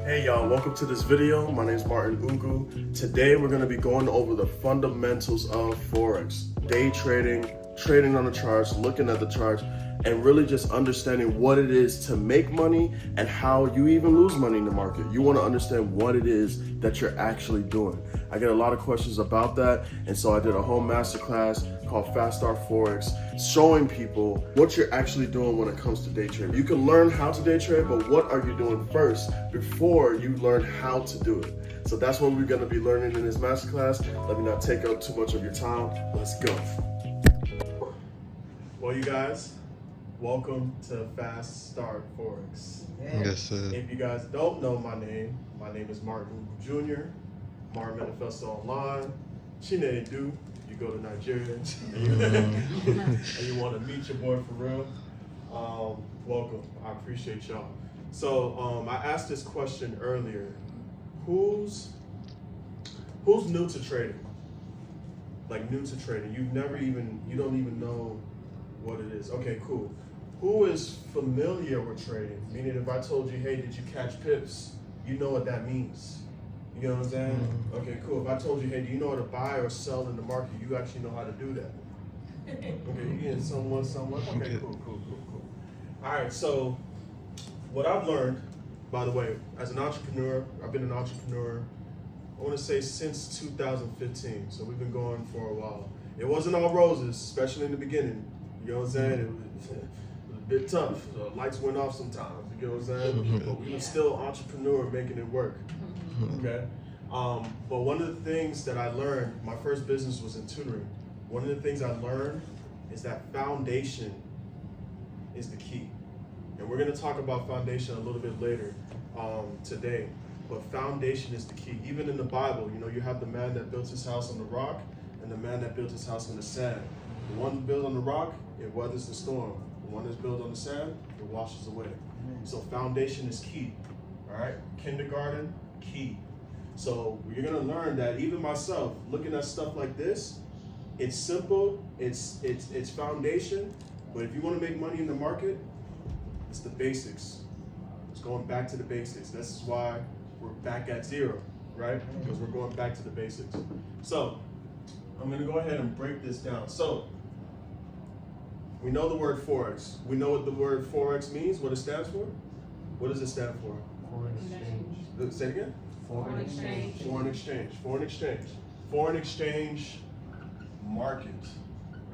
Hey y'all, welcome to this video. My name is Martin Ugu. Today we're going to be going over the fundamentals of Forex. Day trading, trading on the charts, looking at the charts, and really just understanding what it is to make money and how you even lose money in the market. You want to understand what it is that you're actually doing. I get a lot of questions about that, and so I did a whole masterclass called Fast Start Forex, showing people what you're actually doing when it comes to day trading. You can learn how to day trade, but what are you doing first before you learn how to do it? So that's what we're going to be learning in this masterclass. Let me not take up too much of your time. Let's go. Well, you guys, welcome to Fast Start Forex. Yes, sir. If you guys don't know my name is Martin Jr., Martin Manifesto Online, Chinedu. You go to Nigeria and you want to meet your boy for real, welcome. I appreciate y'all. So I asked this question earlier. Who's new to trading? Like new to trading. You don't even know what it is. Okay, cool. Who is familiar with trading? Meaning if I told you, hey, did you catch pips? You know what that means. You know what I'm saying? Okay, cool. If I told you, hey, do you know how to buy or sell in the market? You actually know how to do that. Okay, you getting somewhat. Okay, cool. All right, so what I've learned, by the way, as an entrepreneur, I've been an entrepreneur, I want to say since 2015. So we've been going for a while. It wasn't all roses, especially in the beginning. You know what I'm saying? It was a bit tough. The lights went off sometimes. You know what I'm saying? But we were still entrepreneur making it work. Okay, but one of the things that I learned, my first business was in tutoring. One of the things I learned is that foundation is the key. And we're going to talk about foundation a little bit later today. But foundation is the key. Even in the Bible, you know, you have the man that built his house on the rock and the man that built his house on the sand. The one built on the rock, it weathers the storm. The one that's built on the sand, it washes away. So foundation is key. All right, kindergarten, key. So you're gonna learn that even myself, looking at stuff like this, it's simple, it's foundation, but if you want to make money in the market, it's the basics. It's going back to the basics. This is why we're back at zero, right? Because we're going back to the basics. So I'm gonna go ahead and break this down. So we know the word Forex. We know what the word Forex means, what it stands for. What does it stand for? Foreign exchange. Say it again? Foreign exchange. Foreign exchange. Foreign exchange. Foreign exchange market.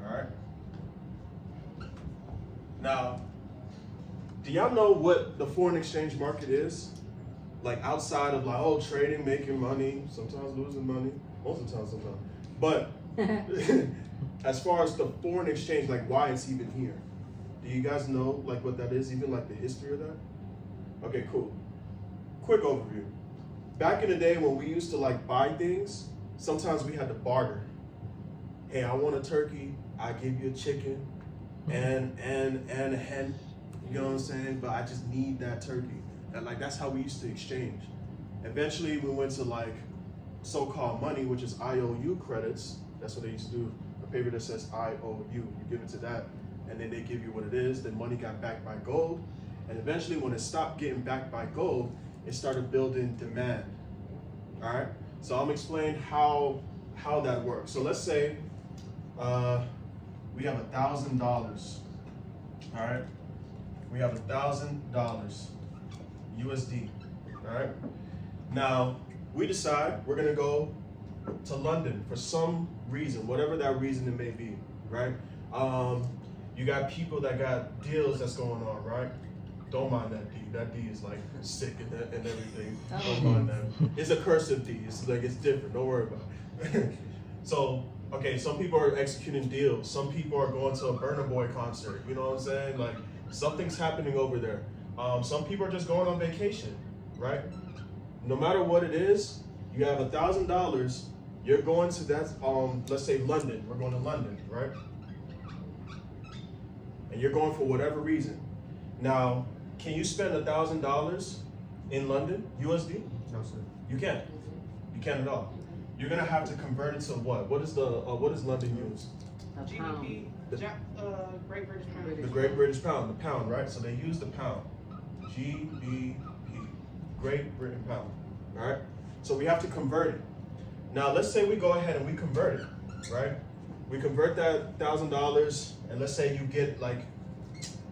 All right. Now, do y'all know what the foreign exchange market is? Like outside of like, oh, trading, making money, sometimes losing money, most of the time, sometimes. But as far as the foreign exchange, like why it's even here. Do you guys know like what that is? Even like the history of that? Okay, cool. Quick overview. Back in the day when we used to like buy things, sometimes we had to barter. Hey, I want a turkey, I give you a chicken and a hen, you know what I'm saying? But I just need that turkey. And like that's how we used to exchange. Eventually we went to like so-called money, which is IOU credits. That's what they used to do. A paper that says IOU, you give it to that, and then they give you what it is. Then money got backed by gold. And eventually when it stopped getting backed by gold, it started building demand. All right, so I'm explaining how that works. So let's say we have $1,000. All right, we have $1,000 USD. All right, now we decide we're gonna go to London for some reason, whatever that reason it may be. Right? You got people that got deals that's going on. Right? Don't mind that D. That D is like sick and everything. Don't mind that. It's a cursive D. It's like it's different. Don't worry about it. So, okay, some people are executing deals. Some people are going to a Burna Boy concert. You know what I'm saying? Like something's happening over there. Some people are just going on vacation, right? No matter what it is, you have $1,000. You're going to that. Let's say London. We're going to London, right? And you're going for whatever reason. Now, can you spend $1,000 in London, USD? No, sir. You can't. You can't at all. You're gonna have to convert it to what? What is London use? GBP, Great British Pound. The Great British Pound, the pound, right? So they use the pound. GBP. Great Britain pound. All right. So we have to convert it. Now let's say we go ahead and we convert it, right? We convert that $1,000, and let's say you get like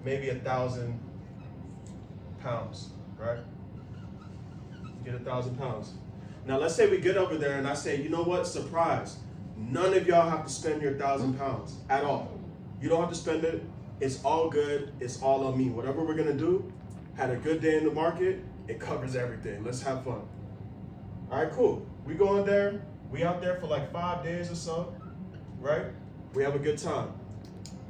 maybe 1,000 pounds, right? You get 1,000 pounds. Now let's say we get over there and I say, you know what? Surprise! None of y'all have to spend your 1,000 pounds at all. You don't have to spend it. It's all good. It's all on me. Whatever we're gonna do, had a good day in the market. It covers everything. Let's have fun. All right, cool. We go in there. We out there for like 5 days or so, right? We have a good time.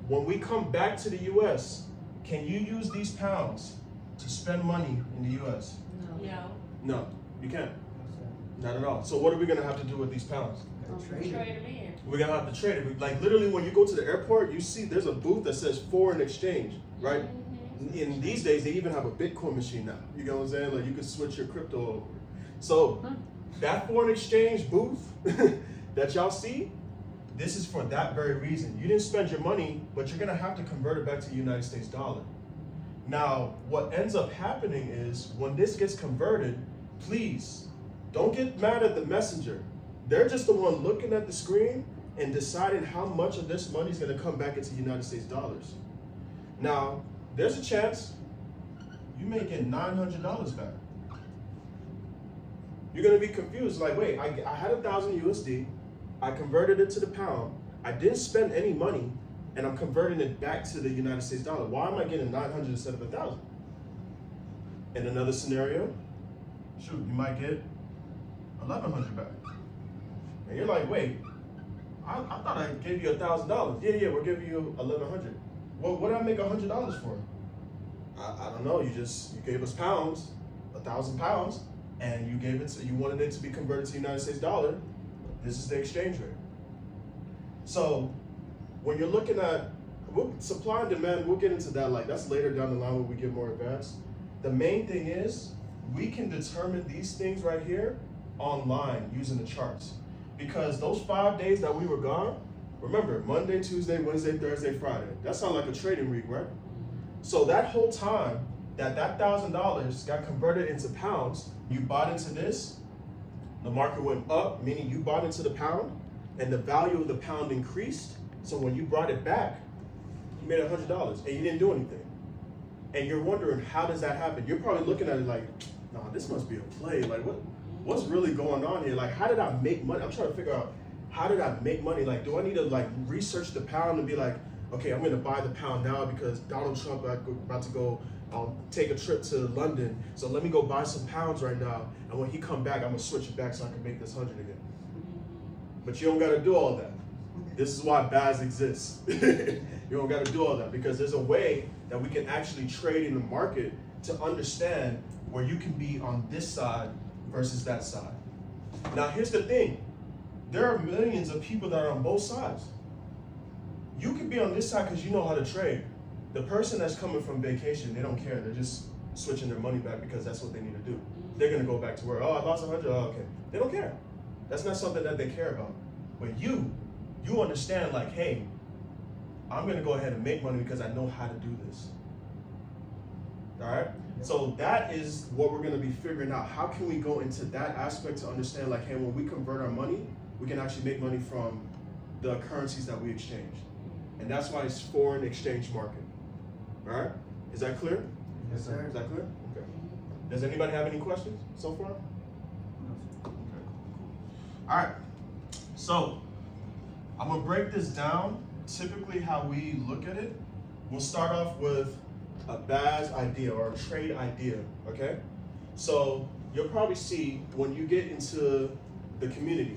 When we come back to the U.S., can you use these pounds to spend money in the U.S.? No. No, you can't. Not at all. So what are we gonna have to do with these pounds? Trade them in. We're gonna have to trade it. Like literally, when you go to the airport, you see there's a booth that says foreign exchange, right? In these days, they even have a Bitcoin machine now. You know what I'm saying? Like you can switch your crypto over. So that foreign exchange booth that y'all see, this is for that very reason. You didn't spend your money, but you're gonna have to convert it back to United States dollar. Now, what ends up happening is when this gets converted, please don't get mad at the messenger. They're just the one looking at the screen and deciding how much of this money is going to come back into United States dollars. Now, there's a chance you may get $900 back. You're going to be confused, like, wait, I had 1,000 USD, I converted it to the pound, I didn't spend any money, and I'm converting it back to the United States dollar. Why am I getting 900 instead of 1,000? In another scenario, shoot, you might get 1,100 back. And you're like, wait, I thought I gave you $1,000. Yeah, we're giving you 1,100. Well, what did I make $100 for? I don't know. You gave us pounds, 1,000 pounds, and you wanted it to be converted to United States dollar. This is the exchange rate. So when you're looking at supply and demand, we'll get into that. Like that's later down the line when we get more advanced. The main thing is we can determine these things right here online using the charts. Because those 5 days that we were gone, remember, Monday, Tuesday, Wednesday, Thursday, Friday, that sounds like a trading week, right? So that whole time that $1,000 got converted into pounds, you bought into this, the market went up, meaning you bought into the pound, and the value of the pound increased. So when you brought it back, you made $100 and you didn't do anything. And you're wondering, how does that happen? You're probably looking at it like, nah, this must be a play. Like, what's really going on here? Like, how did I make money? I'm trying to figure out, how did I make money? Like, do I need to like research the pound and be like, okay, I'm gonna buy the pound now because Donald Trump about to go take a trip to London. So let me go buy some pounds right now. And when he come back, I'm gonna switch it back so I can make this 100 again. But you don't gotta do all that. This is why BAS exists. You don't gotta do all that because there's a way that we can actually trade in the market to understand where you can be on this side versus that side. Now here's the thing. There are millions of people that are on both sides. You can be on this side because you know how to trade. The person that's coming from vacation, they don't care. They're just switching their money back because that's what they need to do. They're gonna go back to work. Oh, I lost 100, oh, okay. They don't care. That's not something that they care about. But you understand like, hey, I'm gonna go ahead and make money because I know how to do this. All right? So that is what we're gonna be figuring out. How can we go into that aspect to understand like, hey, when we convert our money, we can actually make money from the currencies that we exchange. And that's why it's foreign exchange market. All right? Is that clear? Yes, sir. Is that clear? Okay. Does anybody have any questions so far? Okay. All right. So I'm gonna break this down. Typically how we look at it, we'll start off with a BAS idea or a trade idea, okay? So you'll probably see when you get into the community,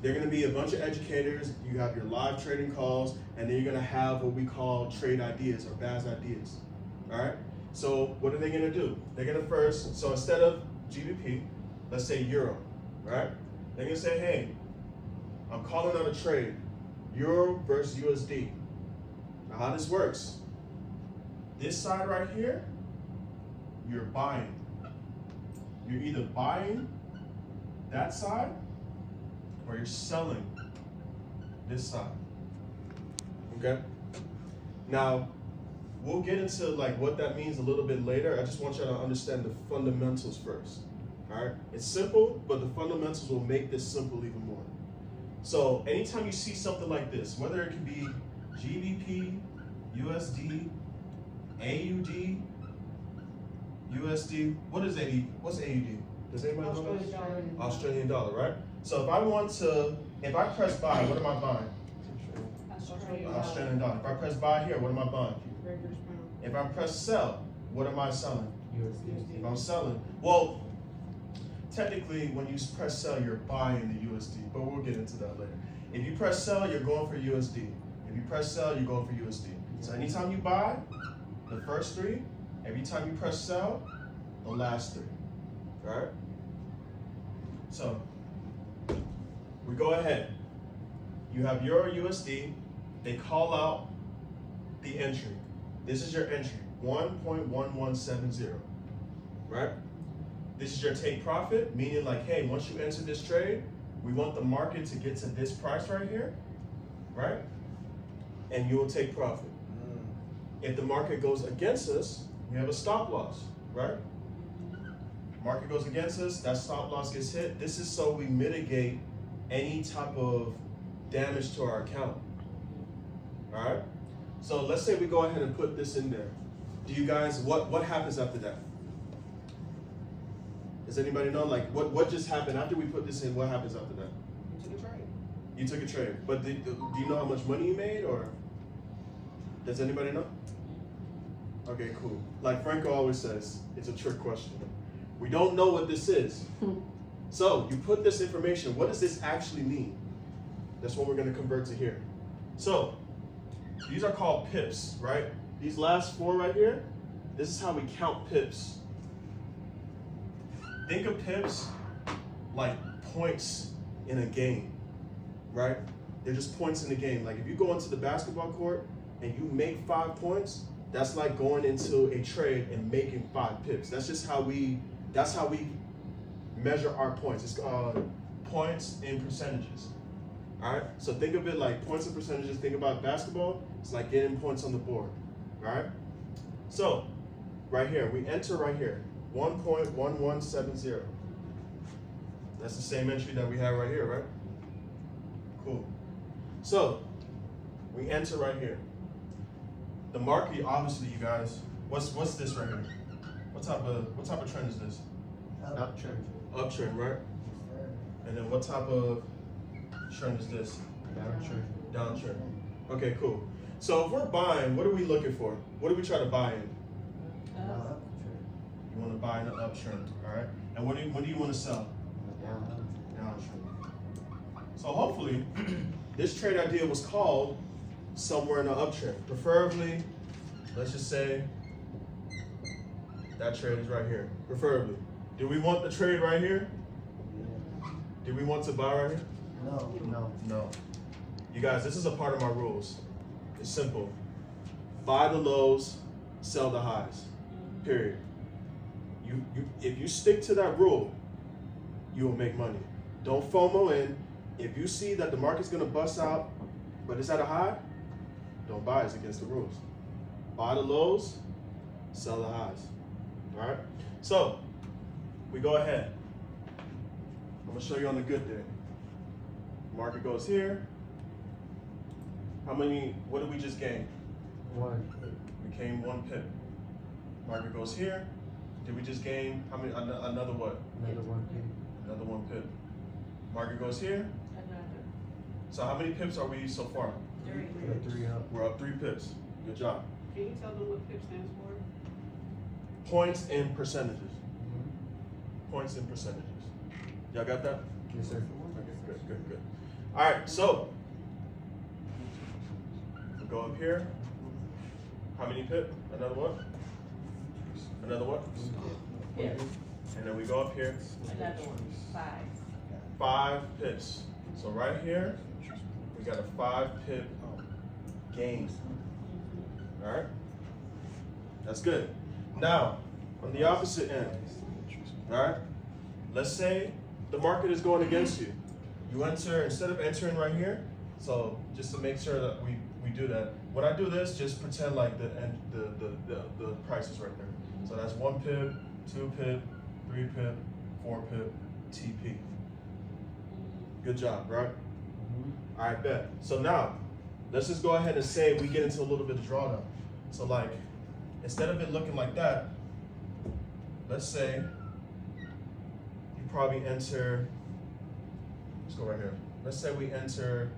there are gonna be a bunch of educators, you have your live trading calls, and then you're gonna have what we call trade ideas or BAS ideas, all right? So what are they gonna do? They're gonna first, so instead of GBP, let's say Euro, right? They're gonna say, hey, I'm calling out a trade, Euro versus USD. Now how this works, this side right here, you're buying. You're either buying that side or you're selling this side, okay? Now, we'll get into like what that means a little bit later. I just want you to understand the fundamentals first. All right, it's simple, but the fundamentals will make this simple even more. So anytime you see something like this, whether it can be GBP, USD, AUD, USD, what is AUD? What's AUD? Does anybody know that? Australian dollar, right? So if I press buy, what am I buying? Australian dollar. If I press buy here, what am I buying? Great British pound. If I press sell, what am I selling? USD. If I'm selling, well, technically when you press sell, you're buying the USD, but we'll get into that later. If you press sell, you're going for USD. If you press sell, you're going for USD. So anytime you buy, the first three, every time you press sell, the last three, all right? So, we go ahead. You have your USD, they call out the entry. This is your entry, 1.1170, right? This is your take profit, meaning like, hey, once you enter this trade, we want the market to get to this price right here, right? And you will take profit. If the market goes against us, we have a stop loss, right? Market goes against us, that stop loss gets hit. This is so we mitigate any type of damage to our account. All right? So let's say we go ahead and put this in there. Do you guys, what happens after that? Does anybody know? Like, what just happened after we put this in? What happens after that? You took a trade. You took a trade. But do you know how much money you made, or does anybody know? Okay, cool. Like Franco always says, it's a trick question. We don't know what this is. So you put this information, what does this actually mean? That's what we're gonna convert to here. So these are called pips, right? These last four right here, this is how we count pips. Think of pips like points in a game, right? They're just points in the game. Like if you go into the basketball court and you make 5 points, that's like going into a trade and making 5 pips. That's just how we measure our points. It's points in percentages. All right. So think of it like points and percentages. Think about basketball. It's like getting points on the board. All right. So right here, we enter right here, 1.1170. That's the same entry that we have right here, right? Cool. So we enter right here. The market, obviously, you guys. What's this right here? What type of trend is this? Uptrend. Uptrend, right? And then what type of trend is this? Downtrend. Downtrend. Okay, cool. So if we're buying, what are we looking for? What do we try to buy in? You want to buy in an uptrend, all right? And what do you want to sell? Downtrend. So hopefully, this trade idea was called somewhere in an uptrend. Preferably, let's just say that trade is right here. Preferably. Do we want the trade right here? Do we want to buy right here? No. You guys, this is a part of my rules. It's simple. Buy the lows, sell the highs. Period. If you stick to that rule, you will make money. Don't FOMO in. If you see that the market's gonna bust out, but it's at a high, don't buy. It's against the rules. Buy the lows, sell the highs. All right. So we go ahead. I'm gonna show you on the good day. Market goes here. What did we just gain? 1. We gained 1 pip. Market goes here. Did we just gain how many? Another what? Another 1 pip. Another 1 pip. Market goes here. Another. So how many pips are we so far? 3. Put 3 up. We're up 3 pips. Good job. Can you tell them what PIP stands for? Points in percentages. Points in percentages. Y'all got that? Yes, sir. Okay, good. All right, so we go up here. How many pip? Another what? Another what? Yeah, And then we go up here. another one, 5. 5 pips. So right here, we got a 5 pip gain. All right, that's good. Now, on the opposite end, all right, let's say the market is going against you. You enter, instead of entering right here, so just to make sure that we do that, when I do this, just pretend like the price is right there. So that's 1 pip, 2 pip, 3 pip, 4 pip TP. Good job, right? All right, bet. So now, let's just go ahead and say we get into a little bit of drawdown. So like, instead of it looking like that, let's say you probably enter, let's go right here. Let's say we enter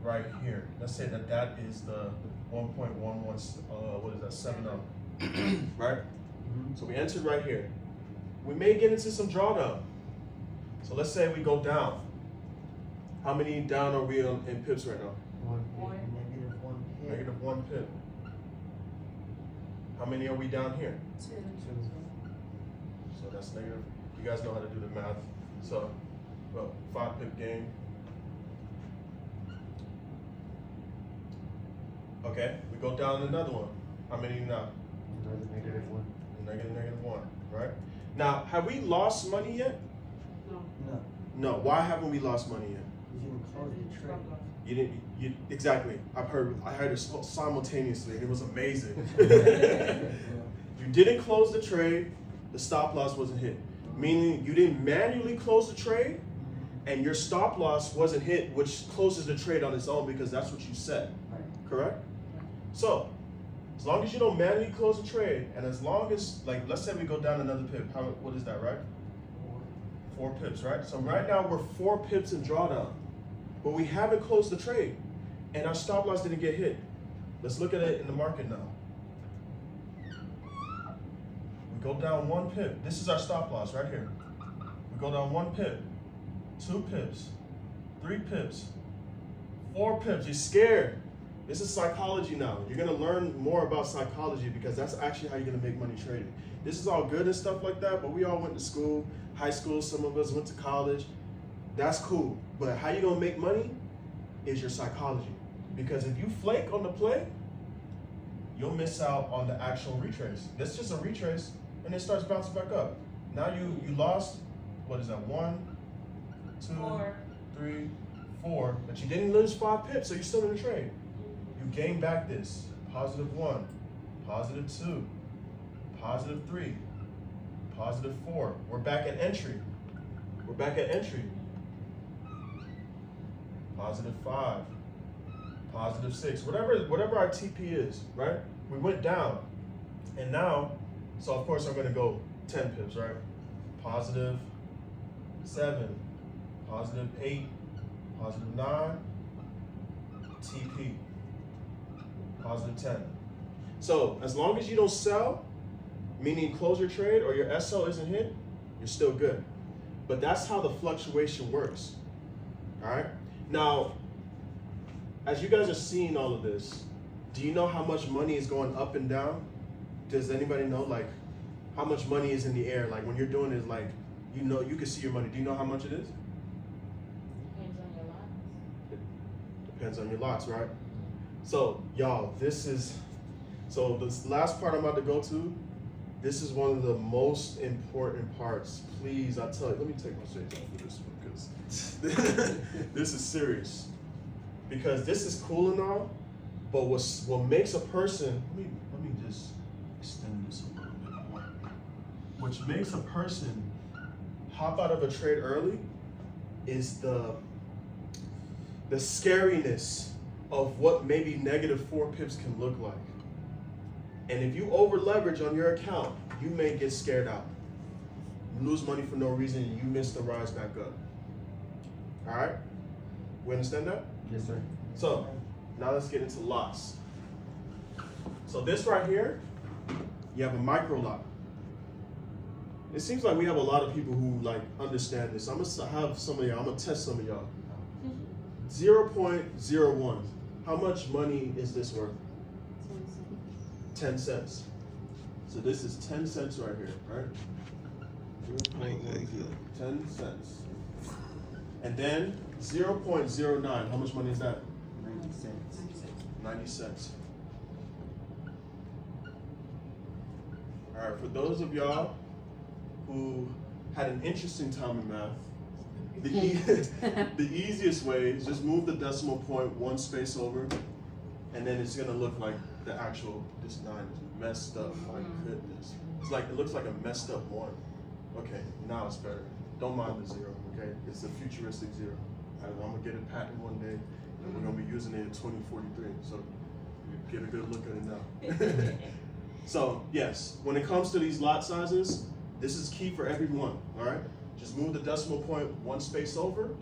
right here. Let's say that that is the 1.11, what is that, 7-0, right? So we entered right here. We may get into some drawdown. So let's say we go down. How many down are we in pips right now? 1 One. negative 1 pip. Negative 1 pip. How many are we down here? 2. 2. So that's negative. You guys know how to do the math. So, well, 5 pip gain. Okay, we go down another one. How many now? Another negative 1. Negative 1, right? Now, have we lost money yet? No. No, No. Why haven't we lost money yet? you didn't close the trade. You didn't. You exactly. I heard it simultaneously, and it was amazing. You didn't close the trade. The stop loss wasn't hit, meaning you didn't manually close the trade, and your stop loss wasn't hit, which closes the trade on its own because that's what you said. Right. Correct? So, as long as you don't manually close the trade, and as long as, like, let's say we go down another pip. What is that, right? 4 pips, right? So right now we're 4 pips in drawdown, but we haven't closed the trade, and our stop loss didn't get hit. Let's look at it in the market now. We go down 1 pip. This is our stop loss right here. We go down 1 pip, 2 pips, 3 pips, 4 pips. You're scared. This is psychology now. You're gonna learn more about psychology because that's actually how you're gonna make money trading. This is all good and stuff like that, but we all went to school, high school, some of us went to college. That's cool. But how you gonna make money is your psychology. Because if you flake on the play, you'll miss out on the actual retrace. That's just a retrace, and it starts bouncing back up. Now you lost, what is that, 1, 2, 4. 3, 4, but you didn't lose 5 pips, so you're still in the trade. You gain back this, positive 1, positive 2, positive 3, positive 4. We're back at entry. We're back at entry. Positive 5, positive 6, whatever our TP is, right? We went down, and now, so of course I'm gonna go 10 pips, right? Positive 7, positive 8, positive 9, TP, positive 10. So as long as you don't sell, meaning close your trade or your SL isn't hit, you're still good. But that's how the fluctuation works, all right? Now, as you guys are seeing all of this, do you know how much money is going up and down? Does anybody know, like, how much money is in the air? Like, when you're doing it, like, you know, you can see your money. Do you know how much it is? Depends on your lots. It depends on your lots, right? So, y'all, so this last part I'm about to go to, this is one of the most important parts. Please, I tell you, let me take my shades off for this one, because this is serious. Because this is cool and all, but what makes a person, let me just extend this a little bit more. Which makes a person hop out of a trade early is the scariness of what maybe negative 4 pips can look like. And if you over leverage on your account, you may get scared out. You lose money for no reason and you miss the rise back up. All right? We understand that? Yes, sir. So, now let's get into lots. So this right here, you have a micro lot. It seems like we have a lot of people who like understand this. I'm gonna have some of y'all, I'm gonna test some of y'all. 0.01. How much money is this worth? 10 cents. So this is 10 cents right here, right? 10 cents. And then 0.09. How much money is that? 90 cents. 90 cents. All right, for those of y'all who had an interesting time in math, the easiest way is just move the decimal point 1 space over, and then it's gonna look like the actual, this 9 is messed up, my goodness. It's like, it looks like a messed up 1. Okay, now it's better. Don't mind the zero, okay? It's a futuristic zero. I'm gonna get a patent one day, and we're gonna be using it in 2043. So get a good look at it now. So yes, when it comes to these lot sizes, this is key for everyone, all right? Just move the decimal point one space over,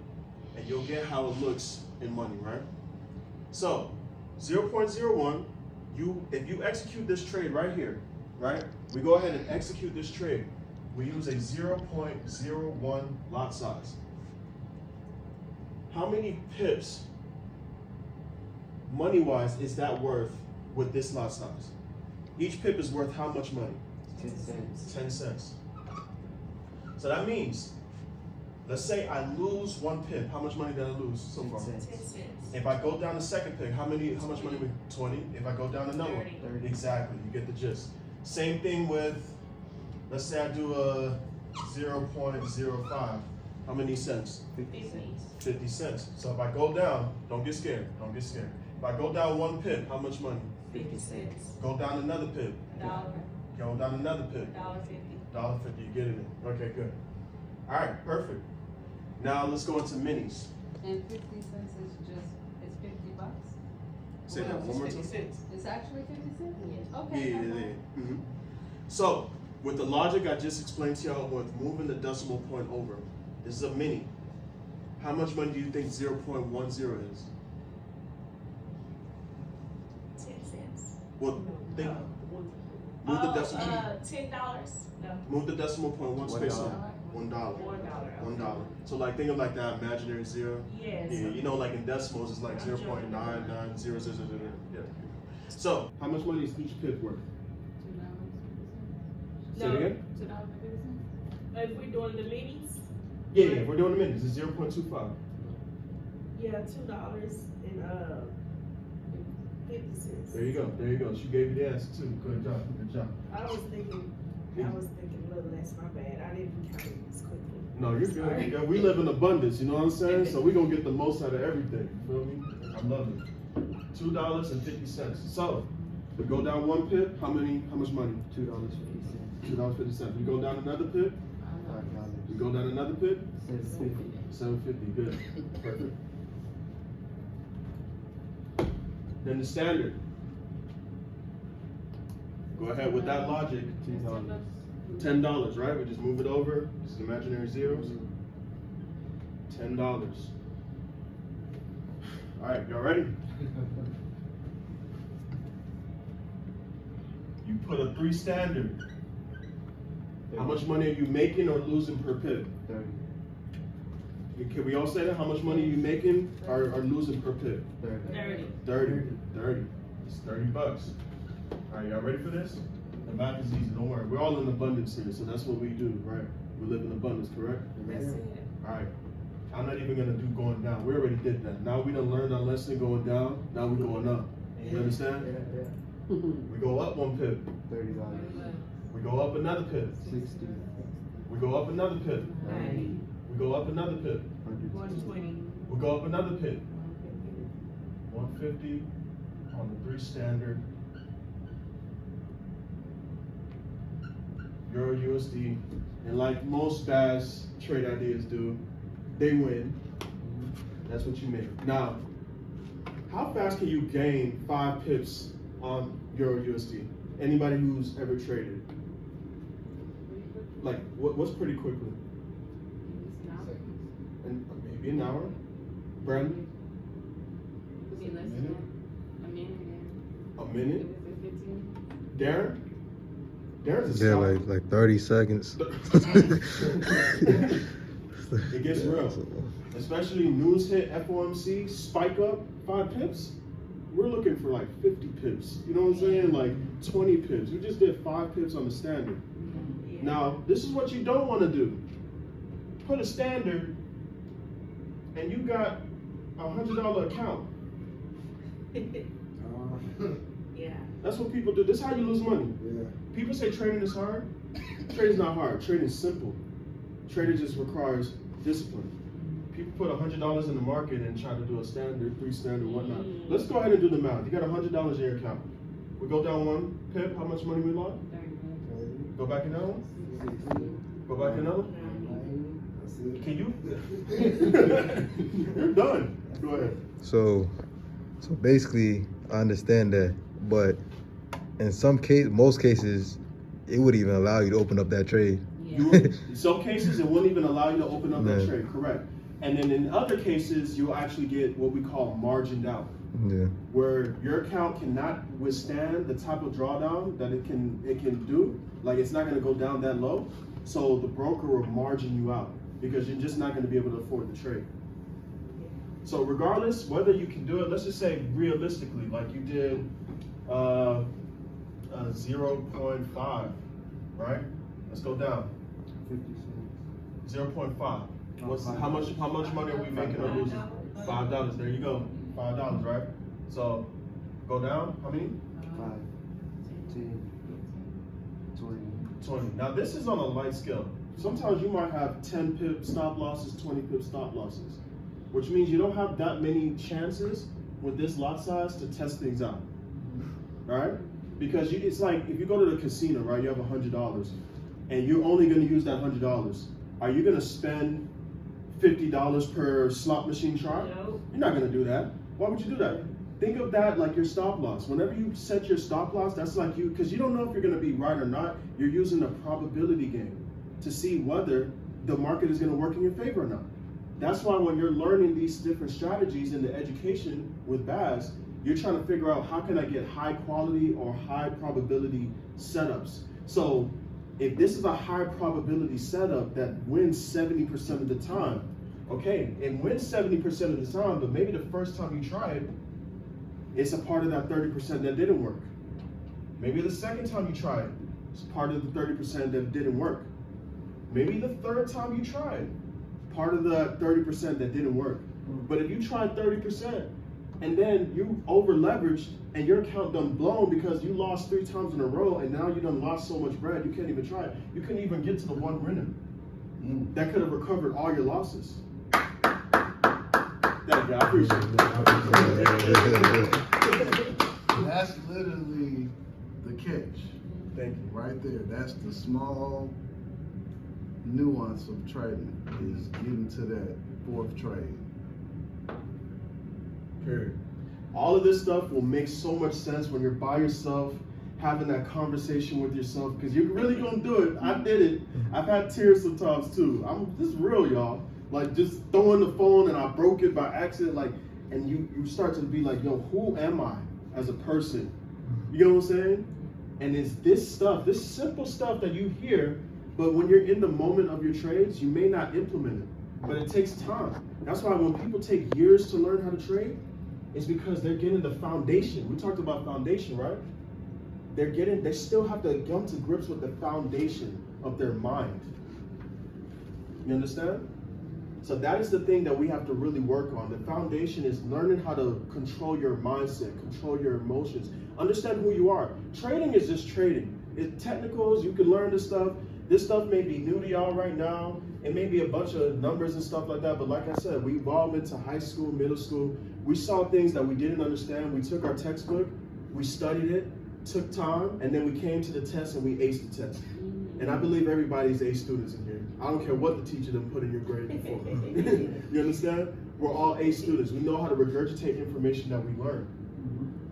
and you'll get how it looks in money, right? So 0.01, if you execute this trade right here, right? We go ahead and execute this trade. We use a 0.01 lot size. How many pips, money-wise, is that worth with this lot size? Each pip is worth how much money? 10 cents. 10 cents. So that means, let's say I lose 1 pip. How much money did I lose so far? 10 cents. 10 cents. If I go down the second pip, how much money? 20. If I go down another one, 30. exactly. You get the gist. Same thing with, let's say I do a 0.05. How many cents? 50 cents. 50 cents. So if I go down, don't get scared. Don't get scared. If I go down 1 pip, how much money? 50 cents. Go down another pip. $1. Go down another pip. $1.50. $1.50. You get it in. Okay, good. All right, perfect. Now let's go into minis. And 50 cents is just, it's 50 bucks? Say that one more time. 50 cents. It's actually 50 cents? Yes. Okay. Yeah, yeah, yeah. Mhm. So, with the logic I just explained to y'all with moving the decimal point over, this is a mini. How much money do you think 0.10 is? 10 cents. Well, think, No. move the decimal. $10. No. Move the decimal point one space $1. over. $1. $1. $1. So like think of like that imaginary zero. Yes. Yeah, you know, like in decimals, it's like 0.990000. Yeah. So, how much money is each pip worth? Say it No. again? If we're doing the minis, Yeah, yeah, we're doing the minutes. It's 0.25. yeah, $2 and 50 cents. There you go. There you go. She gave you the answer too. Good job. Good job. I was thinking a little less. My bad. I didn't count it as quickly. No, you're good. Sorry. You're good. We live in abundance. You know what I'm saying? So we're gonna get the most out of everything. You feel me? I love it. $2.50. So we go down 1 pip. How much money? $2.50. $2.50. We go down another pip. We $5. go down another pip. $7.50. $7.50. Good. Perfect. Then the standard. Go ahead with that logic. $10. $10, right? We just move it over. This is imaginary zeros. $10. All right, y'all ready? You put a 3 standard. How much money are you making or losing per pip? 30. Can we all say that? How much money are you making or losing per pip? 30. 30. It's $30. All right, y'all ready for this? The math is easy, don't worry. We're all in abundance here, so that's what we do, right? We live in abundance, correct? That's it. All right. I'm not even gonna do going down. We already did that. Now we done learned our lesson going down. Now we're going up. You understand? Yeah. We go up 1 pip. $30. We go up another pip. 60. We go up another pip. 90. We go up another pip. 120. We go up another pip. 150 on the 3 standard. Euro USD, and like most BAS trade ideas do, they win. That's what you make. Now, how fast can you gain 5 pips on Euro USD? Anybody who's ever traded? Like, what's pretty quickly? And maybe an hour. Brandon? Could be less than that. A minute. A minute? If it's 15. Darren? Darren's a Yeah, scout. like 30 seconds. It gets real. Especially news hit, FOMC, spike up 5 pips. We're looking for like 50 pips. You know what I'm saying? Like 20 pips. We just did 5 pips on the standard. Yeah. Now, this is what you don't want to do. Put a standard and you got a $100 account. Yeah. That's what people do. This is how you lose money. Yeah. People say trading is hard. Trading's not hard. Trading is simple. Trading just requires discipline. People put $100 in the market and try to do a standard, 3 standard, whatnot. Let's go ahead and do the math. You got $100 in your account. We go down 1 pip. How much money we lost? 30 minutes. Go back in that one. 60. Go back another. That's it. Can you? You're done. Go ahead. So basically, I understand that, but in most cases, it would even allow you to open up that trade. In some cases, it wouldn't even allow you to open up that Yeah. trade. Correct. And then in other cases, you'll actually get what we call margined out, Yeah. where your account cannot withstand the type of drawdown that it can do. Like it's not going to go down that low. So the broker will margin you out because you're just not going to be able to afford the trade. So regardless whether you can do it, let's just say realistically, like you did 0.5, right? Let's go down. 50 cents. 0.5. How much money are we making or losing? $5. There you go. $5, right? So go down. How many? 5, 10, 20. 20. Now this is on a light scale. Sometimes you might have 10 pip stop losses, 20 pip stop losses, which means you don't have that many chances with this lot size to test things out, right? Because it's like if you go to the casino, right? You have $100, and you're only going to use that $100. Are you going to spend $50 per slot machine try? No. You're not going to do that. Why would you do that? Think of that like your stop loss. Whenever you set your stop loss, that's like because you don't know if you're going to be right or not. You're using a probability game to see whether the market is going to work in your favor or not. That's why when you're learning these different strategies in the education with BAS, you're trying to figure out how can I get high quality or high probability setups. So if this is a high probability setup that wins 70% of the time, okay, it wins 70% of the time, but maybe the first time you try it, it's a part of that 30% that didn't work. Maybe the second time you try it, it's part of the 30% that didn't work. Maybe the third time you try it, part of the 30% that didn't work. But if you tried 30% and then you over leveraged and your account done blown because you lost 3 times in a row and now you done lost so much bread, you can't even try it. You couldn't even get to the one winning. That could have recovered all your losses. Thank you, I appreciate that. That's literally the catch. Thank you. Right there. That's the small nuance of trading, is getting to that fourth trade. Period. All of this stuff will make so much sense when you're by yourself, having that conversation with yourself, because you're really gonna do it. I did it. I've had tears sometimes too. This is real, y'all. Like just throwing the phone and I broke it by accident, like, and you start to be like, yo, who am I as a person? You know what I'm saying? And it's this stuff, this simple stuff that you hear, but when you're in the moment of your trades, you may not implement it, but it takes time. That's why when people take years to learn how to trade, it's because they're getting the foundation. We talked about foundation, right? They still have to come to grips with the foundation of their mind. You understand? So that is the thing that we have to really work on. The foundation is learning how to control your mindset, control your emotions, understand who you are. Trading is just trading. It's technicals, you can learn this stuff. This stuff may be new to y'all right now. It may be a bunch of numbers and stuff like that, but like I said, we evolved into high school, middle school. We saw things that we didn't understand. We took our textbook, we studied it, took time, and then we came to the test and we aced the test. And I believe everybody's A students in here. I don't care what the teacher done put in your grade before. You understand? We're all A students. We know how to regurgitate information that we learn.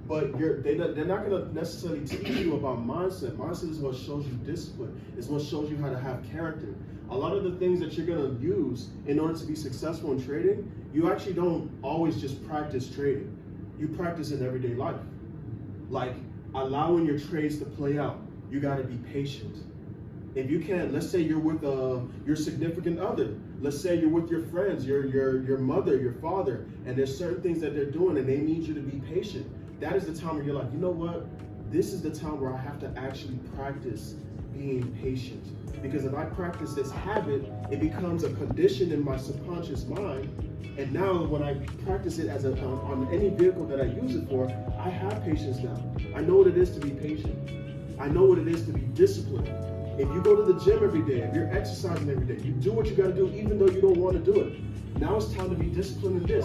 But they're not going to necessarily teach you about mindset. Mindset is what shows you discipline. It's what shows you how to have character. A lot of the things that you're going to use in order to be successful in trading, you actually don't always just practice trading. You practice in everyday life. Like allowing your trades to play out. You got to be patient. If you can't, let's say you're with your significant other. Let's say you're with your friends, your mother, your father, and there's certain things that they're doing and they need you to be patient. That is the time where you're like, you know what? This is the time where I have to actually practice being patient. Because if I practice this habit, it becomes a condition in my subconscious mind. And now when I practice it as on any vehicle that I use it for, I have patience now. I know what it is to be patient. I know what it is to be disciplined. If you go to the gym every day, if you're exercising every day, you do what you got to do even though you don't want to do it. Now it's time to be disciplined in this.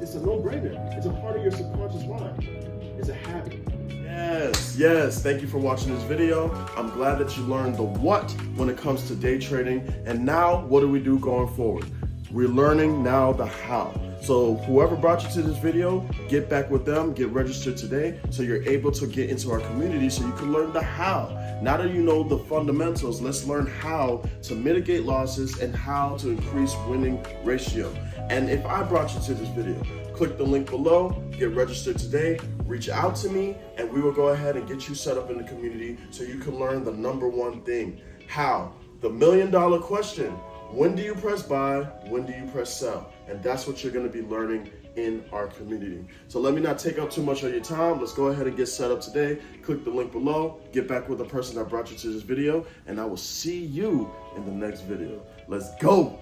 It's a no-brainer. It's a part of your subconscious mind. It's a habit. Yeah. Yes, thank you for watching this video. I'm glad that you learned the what when it comes to day trading. And now, what do we do going forward? We're learning now the how. So whoever brought you to this video, get back with them, get registered today so you're able to get into our community so you can learn the how. Now that you know the fundamentals, let's learn how to mitigate losses and how to increase winning ratio. And if I brought you to this video, click the link below, get registered today, reach out to me, and we will go ahead and get you set up in the community so you can learn the number one thing, how. The $1 million question, when do you press buy, when do you press sell? And that's what you're gonna be learning in our community. So let me not take up too much of your time. Let's go ahead and get set up today. Click the link below, get back with the person that brought you to this video, and I will see you in the next video. Let's go.